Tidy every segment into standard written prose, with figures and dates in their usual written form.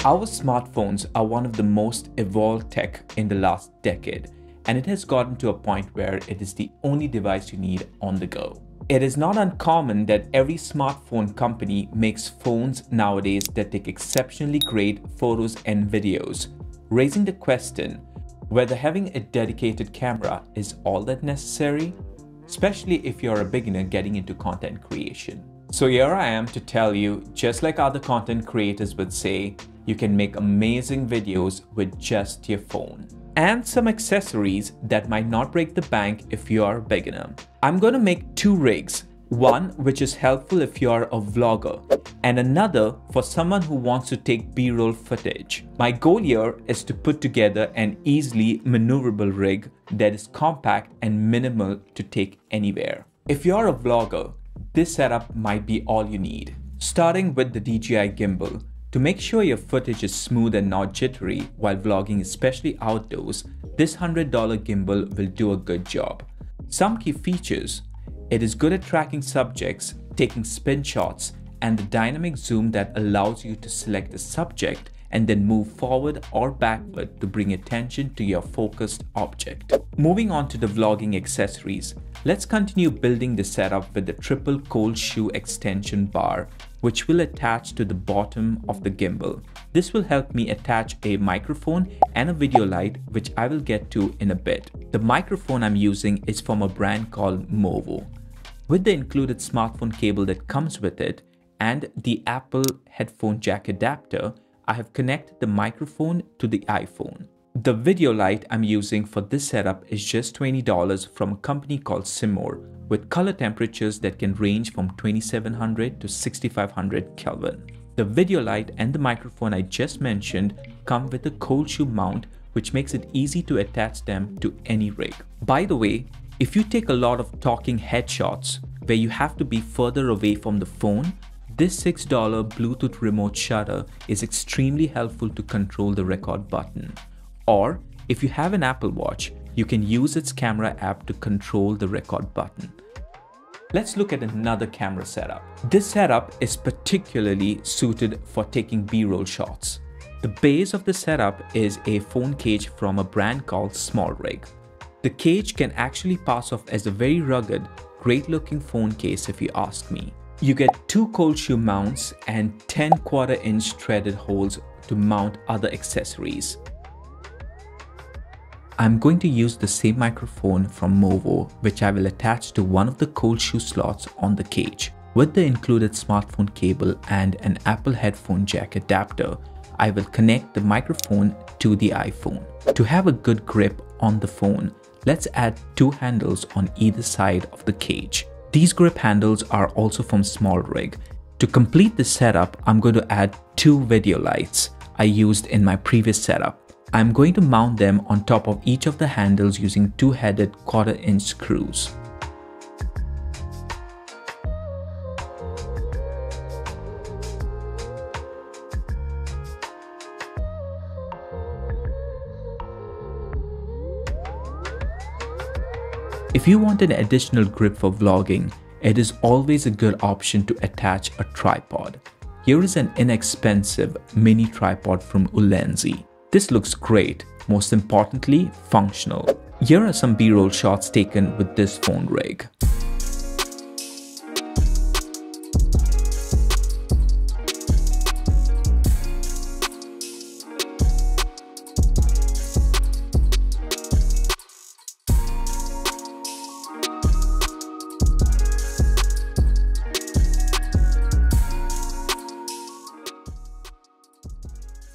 Our smartphones are one of the most evolved tech in the last decade, and it has gotten to a point where it is the only device you need on the go. It is not uncommon that every smartphone company makes phones nowadays that take exceptionally great photos and videos, raising the question whether having a dedicated camera is all that necessary, especially if you're a beginner getting into content creation. So here I am to tell you, just like other content creators would say, you can make amazing videos with just your phone. And some accessories that might not break the bank if you are a beginner. I'm going to make two rigs, one which is helpful if you are a vlogger, and another for someone who wants to take B-roll footage. My goal here is to put together an easily maneuverable rig that is compact and minimal to take anywhere. If you're a vlogger, this setup might be all you need. Starting with the DJI gimbal. To make sure your footage is smooth and not jittery while vlogging, especially outdoors, this $100 gimbal will do a good job. Some key features: it is good at tracking subjects, taking spin shots, and the dynamic zoom that allows you to select a subject and then move forward or backward to bring attention to your focused object. Moving on to the vlogging accessories, let's continue building the setup with the triple cold shoe extension bar, which will attach to the bottom of the gimbal. This will help me attach a microphone and a video light, which I will get to in a bit. The microphone I'm using is from a brand called Movo. With the included smartphone cable that comes with it and the Apple headphone jack adapter, I have connected the microphone to the iPhone. The video light I'm using for this setup is just $20 from a company called Simor, with color temperatures that can range from 2700 to 6500 Kelvin. The video light and the microphone I just mentioned come with a cold shoe mount, which makes it easy to attach them to any rig. By the way, if you take a lot of talking headshots where you have to be further away from the phone, this $6 Bluetooth remote shutter is extremely helpful to control the record button. Or if you have an Apple Watch, you can use its camera app to control the record button. Let's look at another camera setup. This setup is particularly suited for taking B-roll shots. The base of the setup is a phone cage from a brand called SmallRig. The cage can actually pass off as a very rugged, great-looking phone case if you ask me. You get two cold shoe mounts and 10 1/4-inch threaded holes to mount other accessories. I'm going to use the same microphone from Movo, which I will attach to one of the cold shoe slots on the cage. With the included smartphone cable and an Apple headphone jack adapter, I will connect the microphone to the iPhone. To have a good grip on the phone, let's add two handles on either side of the cage. These grip handles are also from SmallRig. To complete the setup, I'm going to add two video lights I used in my previous setup. I'm going to mount them on top of each of the handles using two-headed 1/4-inch screws. If you want an additional grip for vlogging, it is always a good option to attach a tripod. Here is an inexpensive mini tripod from ULANZI. This looks great, most importantly, functional. Here are some B-roll shots taken with this phone rig.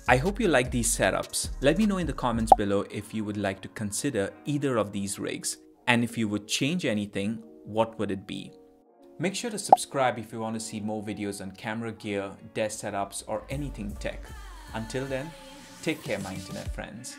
I hope you like these setups. Let me know in the comments below if you would like to consider either of these rigs, and if you would change anything, what would it be? Make sure to subscribe if you want to see more videos on camera gear, desk setups, or anything tech. Until then, take care my internet friends.